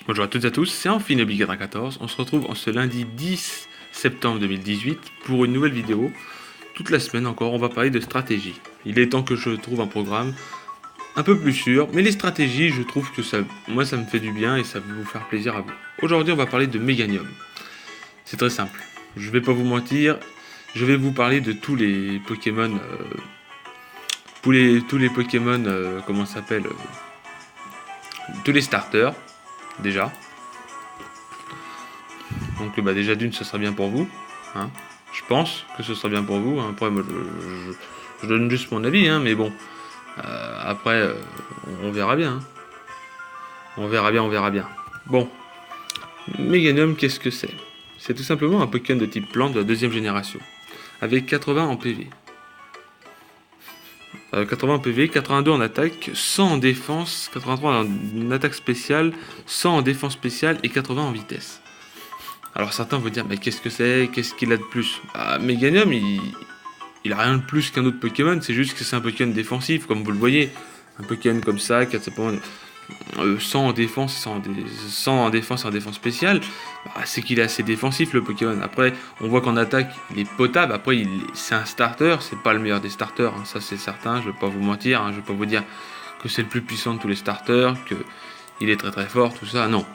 Bonjour à toutes et à tous, c'est Amphinobi94. On se retrouve en ce lundi 10 septembre 2018 pour une nouvelle vidéo. Toute la semaine encore, on va parler de stratégie. Il est temps que je trouve un programme un peu plus sûr, mais les stratégies, je trouve que moi ça me fait du bien et ça va vous faire plaisir à vous. Aujourd'hui, on va parler de Meganium. C'est très simple. Je vais pas vous mentir, je vais vous parler de tous les Pokémon, tous les Pokémon, comment ça s'appelle, tous les starters. Déjà. Donc déjà d'une, ce sera bien pour vous. Hein. Je pense que ce sera bien pour vous. Hein. Après, moi, je donne juste mon avis, hein, mais bon. Après, on verra bien. Hein. On verra bien. Bon. Meganium, qu'est-ce que c'est? C'est tout simplement un Pokémon de type plante de la deuxième génération. Avec 80 en PV. 80 en PV, 82 en attaque, 100 en défense, 83 en attaque spéciale, 100 en défense spéciale et 80 en vitesse. Alors certains vont dire, mais qu'est-ce que c'est? Qu'est-ce qu'il a de plus? Meganium, il a rien de plus qu'un autre Pokémon, c'est juste que c'est un Pokémon défensif, comme vous le voyez. Un Pokémon comme ça, qui a 100 en défense, 100 en défense et en défense spéciale, c'est qu'il est assez défensif le Pokémon. Après, on voit qu'en attaque, il est potable. Après, c'est un starter, c'est pas le meilleur des starters, hein, ça c'est certain, je vais pas vous mentir, hein, je vais pas vous dire que c'est le plus puissant de tous les starters, qu'il est très très fort, tout ça, non.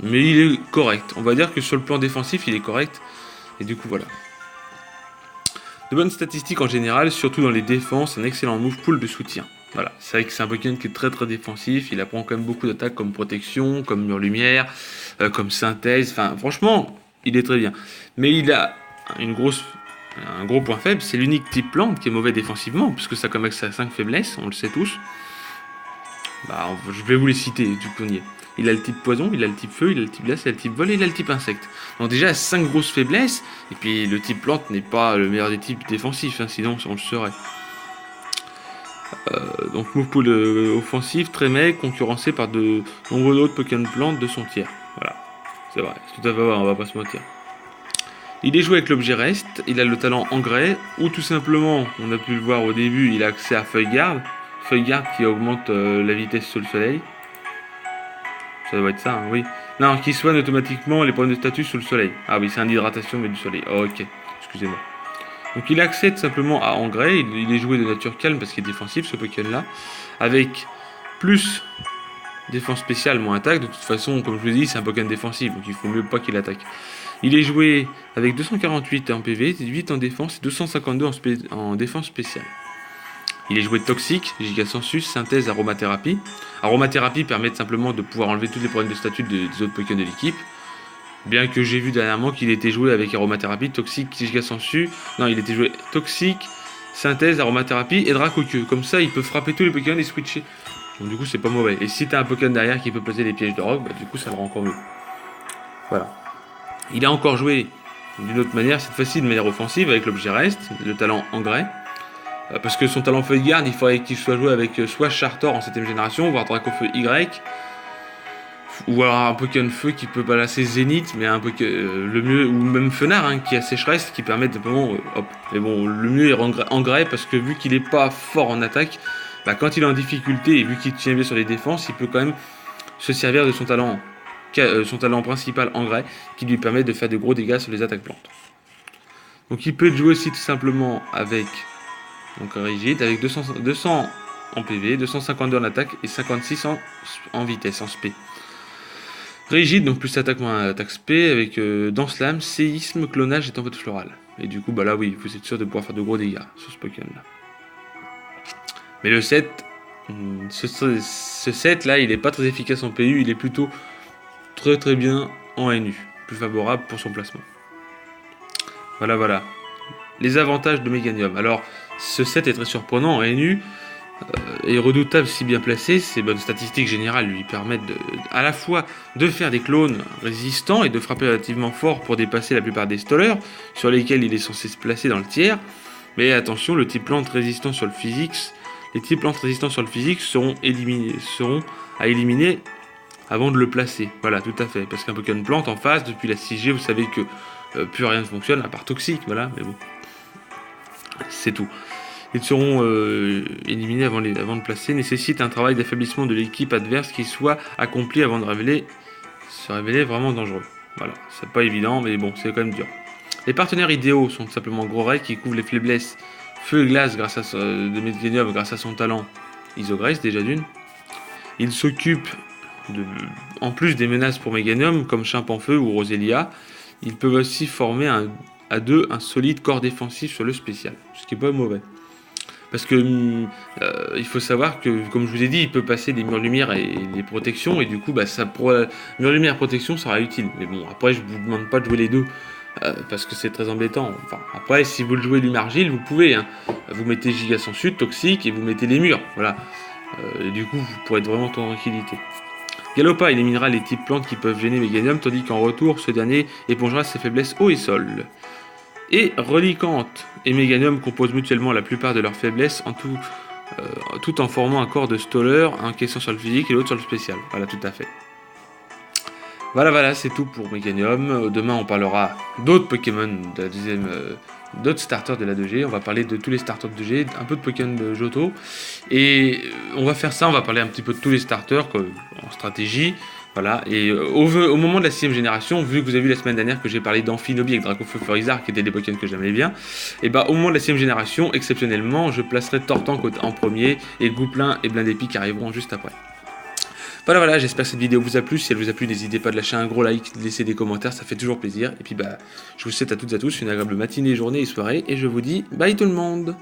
Mais il est correct, on va dire que sur le plan défensif, il est correct, et du coup voilà. De bonnes statistiques en général, surtout dans les défenses, un excellent move pool de soutien. Voilà, c'est vrai que c'est un Pokémon qui est très très défensif, il apprend quand même beaucoup d'attaques comme protection, comme mur lumière, comme synthèse, enfin franchement, il est très bien. Mais il a un gros point faible, c'est l'unique type plante qui est mauvais défensivement, puisque ça comme ça a 5 faiblesses, on le sait tous. Je vais vous les citer, du coup on y est. Il a le type poison, il a le type feu, il a le type glace, il a le type vol et il a le type insecte. Donc déjà 5 grosses faiblesses, et puis le type plante n'est pas le meilleur des types défensifs, hein, sinon on le saurait. Donc move pool offensif, très maigre, concurrencé par de nombreux autres Pokémon plantes de son tiers. Voilà, c'est vrai, c'est tout à fait vrai, on va pas se mentir. Il est joué avec l'objet reste, il a le talent engrais, ou tout simplement, on a pu le voir au début, il a accès à Feuille Garde qui augmente la vitesse sous le soleil. Ça doit être ça, hein, oui. Non, qui soigne automatiquement les problèmes de statut sous le soleil. Ah oui, c'est une hydratation mais du soleil. Oh, ok, excusez-moi. Donc il accède simplement à engrais, il est joué de nature calme parce qu'il est défensif ce Pokémon là, avec plus défense spéciale, moins attaque. De toute façon, comme je vous l'ai dit, c'est un Pokémon défensif, donc il faut mieux pas qu'il attaque. Il est joué avec 248 en PV, 8 en défense et 252 en défense spéciale. Il est joué toxique, gigasensus, synthèse, aromathérapie. Aromathérapie permet simplement de pouvoir enlever tous les problèmes de statut des autres Pokémon de l'équipe. Bien que j'ai vu dernièrement qu'il était joué avec aromathérapie, toxique, gigasensu. Non, il était joué toxique, synthèse, aromathérapie et dracoqueux. Comme ça, il peut frapper tous les Pokémon et switcher. Donc du coup, c'est pas mauvais. Et si t'as un Pokémon derrière qui peut poser les pièges de roc, du coup, ça le rend encore mieux. Voilà. Il a encore joué d'une autre manière, cette fois-ci de manière offensive, avec l'objet reste, le talent engrais. Parce que son talent feuille garde, il faudrait qu'il soit joué avec soit Chartor en 7ème génération, voire Dracofeu Y, ou alors un Pokémon feu qui peut balancer Zénith, mais le mieux, ou même Fenard hein, qui a sécheresse, qui permet simplement hop. Mais bon, le mieux est engrais parce que vu qu'il est pas fort en attaque, quand il est en difficulté et vu qu'il tient bien sur les défenses, il peut quand même se servir de son talent principal engrais qui lui permet de faire de gros dégâts sur les attaques plantes. Donc il peut être joué aussi tout simplement avec rigide, avec 200 en PV, 252 en attaque et 56 en vitesse, en SP. Rigide, donc plus attaque moins attaque SP, avec danse lame, séisme, clonage et tempête florale. Et du coup, là oui, vous êtes sûr de pouvoir faire de gros dégâts sur ce Pokémon là. Mais le set, ce set là, il est pas très efficace en PU, il est plutôt très très bien en NU, plus favorable pour son placement. Voilà. Les avantages de Meganium. Alors, ce set est très surprenant en NU, est redoutable si bien placé. Ses bonnes statistiques générales lui permettent à la fois de faire des clones résistants et de frapper relativement fort pour dépasser la plupart des stallers sur lesquels il est censé se placer dans le tiers. Mais attention, le type plante résistant sur le physique, les types plantes résistants sur le physique seront à éliminer avant de le placer. Voilà, tout à fait. Parce qu'un Pokémon plante en face, depuis la 6G, vous savez que plus rien ne fonctionne à part toxique. Voilà, mais bon, c'est tout. Ils seront éliminés avant de placer, nécessite un travail d'affaiblissement de l'équipe adverse qui soit accompli avant de révéler se révéler vraiment dangereux. Voilà, c'est pas évident, mais bon, c'est quand même dur. Les partenaires idéaux sont tout simplement Groray qui couvre les faiblesses feu et glace de Meganium grâce à son talent Isograce, déjà d'une. Il s'occupe en plus des menaces pour Meganium comme Chimpanfeu ou Roselia. Ils peuvent aussi former à deux un solide corps défensif sur le spécial, ce qui est pas mauvais. Parce que il faut savoir que, comme je vous ai dit, il peut passer des murs lumière et les protections, et du coup, mur lumière et protection sera utile. Mais bon, après, je vous demande pas de jouer les deux, parce que c'est très embêtant. Enfin, après, si vous le jouez Lumargile, vous pouvez. Hein. Vous mettez Giga sans Sud, Toxique, et vous mettez les murs. Voilà. Et du coup, vous pourrez être vraiment en tranquillité. Galopa éliminera les types plantes qui peuvent gêner Meganium, tandis qu'en retour, ce dernier épongera ses faiblesses eau et sol. Et Relicante et Meganium composent mutuellement la plupart de leurs faiblesses, tout en formant un corps de Stoller, un caisson sur le physique et l'autre sur le spécial. Voilà, tout à fait. Voilà, c'est tout pour Meganium. Demain, on parlera d'autres Pokémon de la deuxième, d'autres starters de la 2G. On va parler de tous les starters de 2G, un peu de Pokémon de Johto. Et on va faire ça, on va parler un petit peu de tous les starters en stratégie. Voilà, et au moment de la 6ème génération, vu que vous avez vu la semaine dernière que j'ai parlé d'Amphinobi avec Dracofeu Florizard, qui étaient des Pokémon que j'aimais bien, et au moment de la 6ème génération, exceptionnellement, je placerai Tortank en premier, et Gouplin et Blindepi qui arriveront juste après. Voilà, j'espère que cette vidéo vous a plu. Si elle vous a plu, n'hésitez pas de lâcher un gros like, de laisser des commentaires, ça fait toujours plaisir. Et puis je vous souhaite à toutes et à tous une agréable matinée, journée et soirée, et je vous dis bye tout le monde.